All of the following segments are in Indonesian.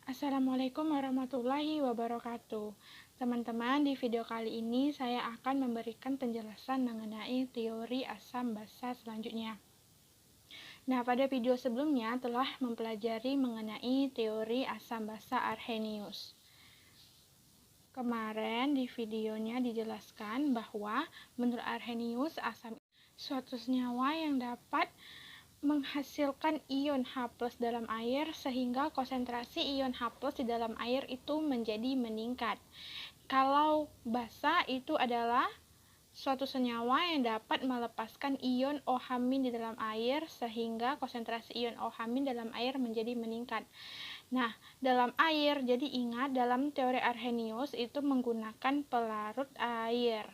Assalamualaikum warahmatullahi wabarakatuh. Teman-teman, di video kali ini saya akan memberikan penjelasan mengenai teori asam basa selanjutnya. Nah, pada video sebelumnya telah mempelajari mengenai teori asam basa Arrhenius. Kemarin di videonya dijelaskan bahwa menurut Arrhenius asam suatu senyawa yang dapat menghasilkan ion H+ dalam air sehingga konsentrasi ion H+ di dalam air itu menjadi meningkat. Kalau basa itu adalah suatu senyawa yang dapat melepaskan ion OH- di dalam air sehingga konsentrasi ion OH- dalam air menjadi meningkat. Nah, dalam air, jadi ingat dalam teori Arrhenius itu menggunakan pelarut air.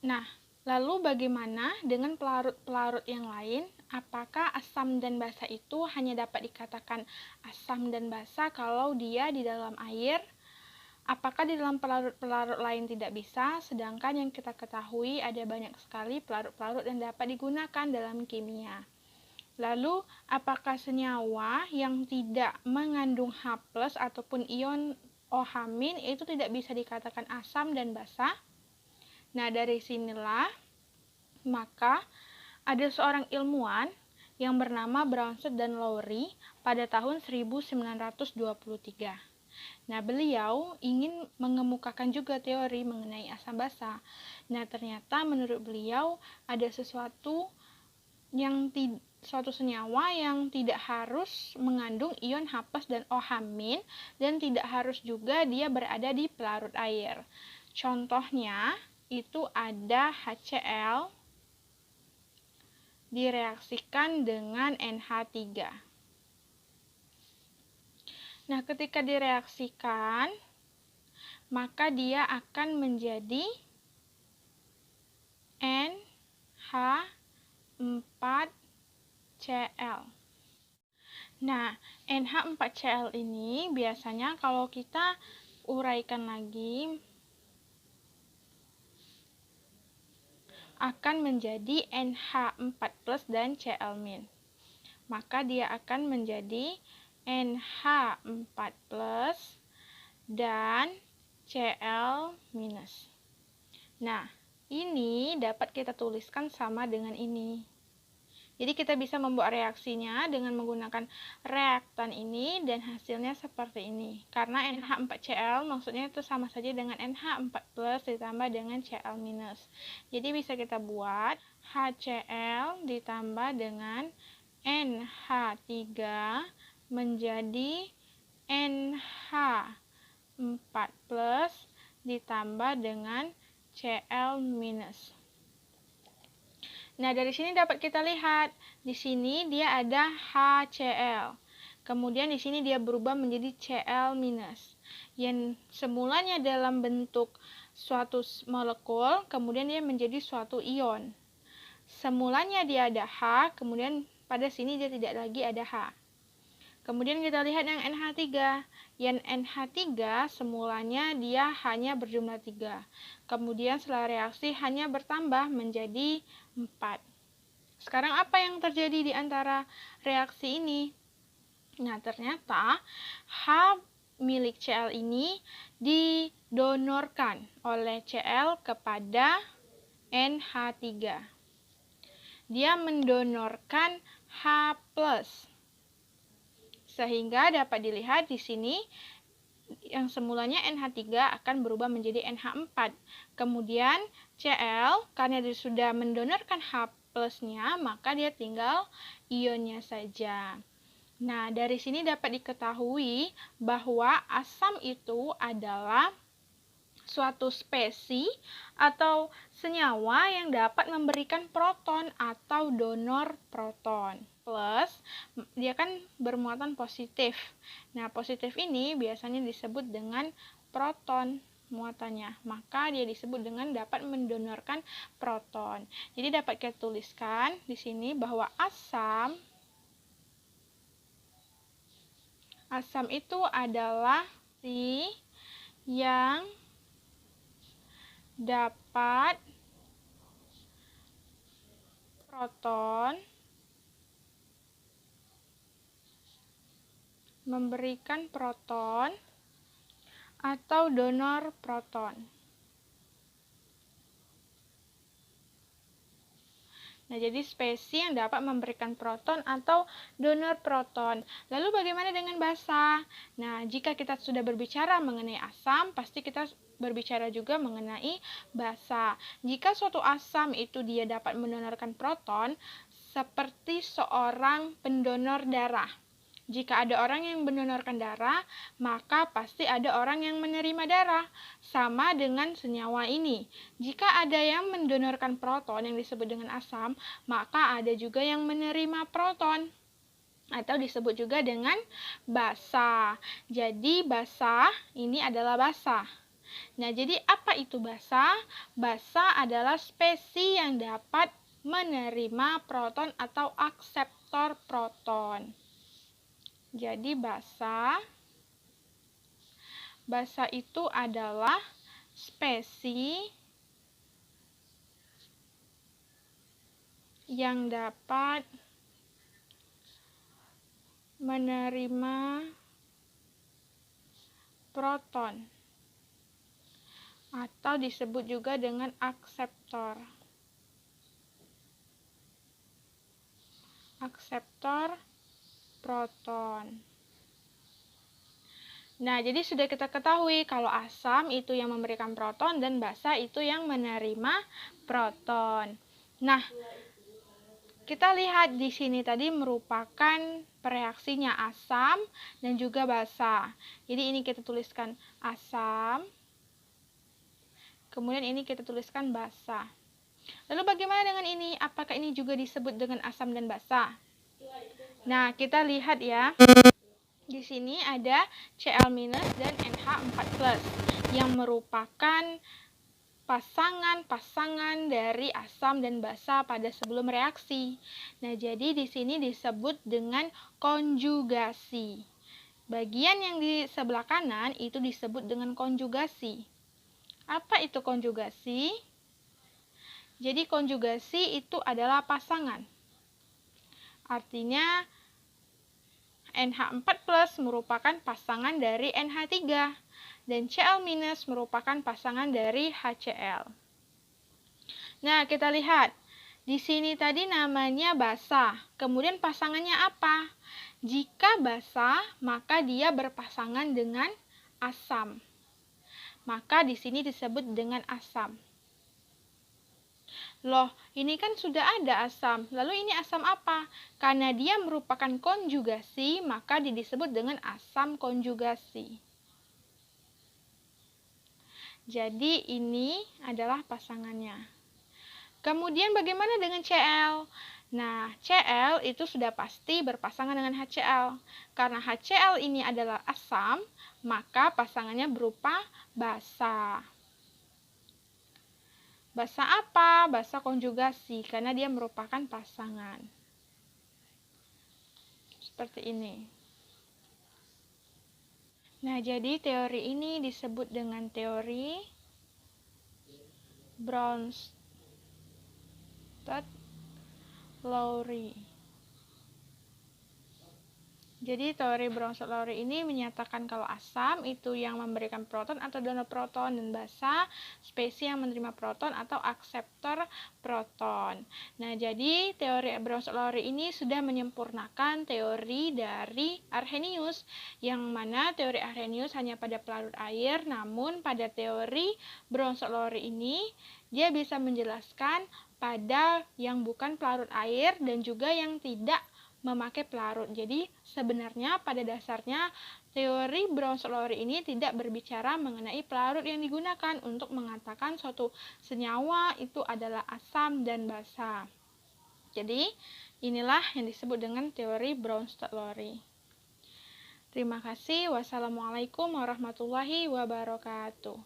Nah, lalu bagaimana dengan pelarut-pelarut yang lain? Apakah asam dan basa itu hanya dapat dikatakan asam dan basa kalau dia di dalam air? Apakah di dalam pelarut-pelarut lain tidak bisa? Sedangkan yang kita ketahui ada banyak sekali pelarut-pelarut yang dapat digunakan dalam kimia. Lalu, apakah senyawa yang tidak mengandung H+ ataupun ion OH- itu tidak bisa dikatakan asam dan basa? Nah, dari sinilah maka ada seorang ilmuwan yang bernama Brownstedt dan Lowry pada tahun 1923. Nah, beliau ingin mengemukakan juga teori mengenai asam basa. Nah, ternyata menurut beliau ada suatu senyawa yang tidak harus mengandung ion H+ dan OH- dan tidak harus juga dia berada di pelarut air. Contohnya itu ada HCl direaksikan dengan NH3. Nah, ketika direaksikan, maka dia akan menjadi NH4Cl. Nah, NH4Cl ini biasanya kalau kita uraikan lagi akan menjadi NH4+ dan Cl-. Maka dia akan menjadi NH4+ dan Cl-. Nah, ini dapat kita tuliskan sama dengan ini. Jadi kita bisa membuat reaksinya dengan menggunakan reaktan ini dan hasilnya seperti ini. Karena NH4Cl maksudnya itu sama saja dengan NH4+ ditambah dengan Cl-. Jadi bisa kita buat HCl ditambah dengan NH3 menjadi NH4+ ditambah dengan Cl-. Nah, dari sini dapat kita lihat, di sini dia ada HCl. Kemudian di sini dia berubah menjadi Cl-. Yang semulanya dalam bentuk suatu molekul, kemudian dia menjadi suatu ion. Semulanya dia ada H, kemudian pada sini dia tidak lagi ada H. Kemudian kita lihat yang NH3. Yang NH3 semulanya dia hanya berjumlah 3. Kemudian setelah reaksi hanya bertambah menjadi 4. Sekarang apa yang terjadi di antara reaksi ini? Nah, ternyata H milik Cl ini didonorkan oleh Cl kepada NH3. Dia mendonorkan H+. Sehingga dapat dilihat di sini yang semulanya NH3 akan berubah menjadi NH4. Kemudian Cl karena dia sudah mendonorkan H+-nya, maka dia tinggal ionnya saja. Nah, dari sini dapat diketahui bahwa asam itu adalah suatu spesies atau senyawa yang dapat memberikan proton atau donor proton. Plus, dia kan bermuatan positif. Nah, positif ini biasanya disebut dengan proton muatannya. Maka dia disebut dengan dapat mendonorkan proton. Jadi dapat kita tuliskan di sini bahwa asam itu adalah yang dapat proton memberikan proton atau donor proton. Nah, jadi spesies yang dapat memberikan proton atau donor proton. Lalu bagaimana dengan basa? Nah, jika kita sudah berbicara mengenai asam, pasti kita berbicara juga mengenai basa. Jika suatu asam itu dia dapat mendonorkan proton, seperti seorang pendonor darah. Jika ada orang yang mendonorkan darah, maka pasti ada orang yang menerima darah. Sama dengan senyawa ini. Jika ada yang mendonorkan proton yang disebut dengan asam, maka ada juga yang menerima proton. Atau disebut juga dengan basa. Jadi basa ini adalah basa. Nah, jadi apa itu basa? Basa adalah spesies yang dapat menerima proton atau akseptor proton. Jadi basa itu adalah spesies yang dapat menerima proton atau disebut juga dengan akseptor. Akseptor proton. Nah, jadi sudah kita ketahui kalau asam itu yang memberikan proton dan basa itu yang menerima proton. Nah, kita lihat di sini tadi merupakan reaksinya asam dan juga basa. Jadi ini kita tuliskan asam, kemudian ini kita tuliskan basa. Lalu bagaimana dengan ini? Apakah ini juga disebut dengan asam dan basa? Nah, kita lihat ya. Di sini ada Cl- dan NH4+ yang merupakan pasangan-pasangan dari asam dan basa pada sebelum reaksi. Nah, jadi di sini disebut dengan konjugasi. Bagian yang di sebelah kanan itu disebut dengan konjugasi. Apa itu konjugasi? Jadi konjugasi itu adalah pasangan. Artinya NH4+ merupakan pasangan dari NH3 dan Cl- merupakan pasangan dari HCl. Nah, kita lihat. Di sini tadi namanya basa. Kemudian pasangannya apa? Jika basa, maka dia berpasangan dengan asam. Maka di sini disebut dengan asam. Loh, ini kan sudah ada asam. Lalu ini asam apa? Karena dia merupakan konjugasi, maka disebut dengan asam konjugasi. Jadi ini adalah pasangannya. Kemudian bagaimana dengan Cl? Nah, Cl itu sudah pasti berpasangan dengan HCl. Karena HCl ini adalah asam, maka pasangannya berupa basa. Basa apa? Basa konjugasi, karena dia merupakan pasangan. Seperti ini. Nah, jadi teori ini disebut dengan teori Bronsted-Lowry. Jadi teori Bronsted-Lowry ini menyatakan kalau asam itu yang memberikan proton atau donor proton dan basa spesies yang menerima proton atau akseptor proton. Nah, jadi teori Bronsted-Lowry ini sudah menyempurnakan teori dari Arrhenius, yang mana teori Arrhenius hanya pada pelarut air, namun pada teori Bronsted-Lowry ini dia bisa menjelaskan pada yang bukan pelarut air dan juga yang tidak memakai pelarut. Jadi sebenarnya pada dasarnya teori Bronsted-Lowry ini tidak berbicara mengenai pelarut yang digunakan untuk mengatakan suatu senyawa itu adalah asam dan basa. Jadi inilah yang disebut dengan teori Bronsted-Lowry. Terima kasih. Wassalamualaikum warahmatullahi wabarakatuh.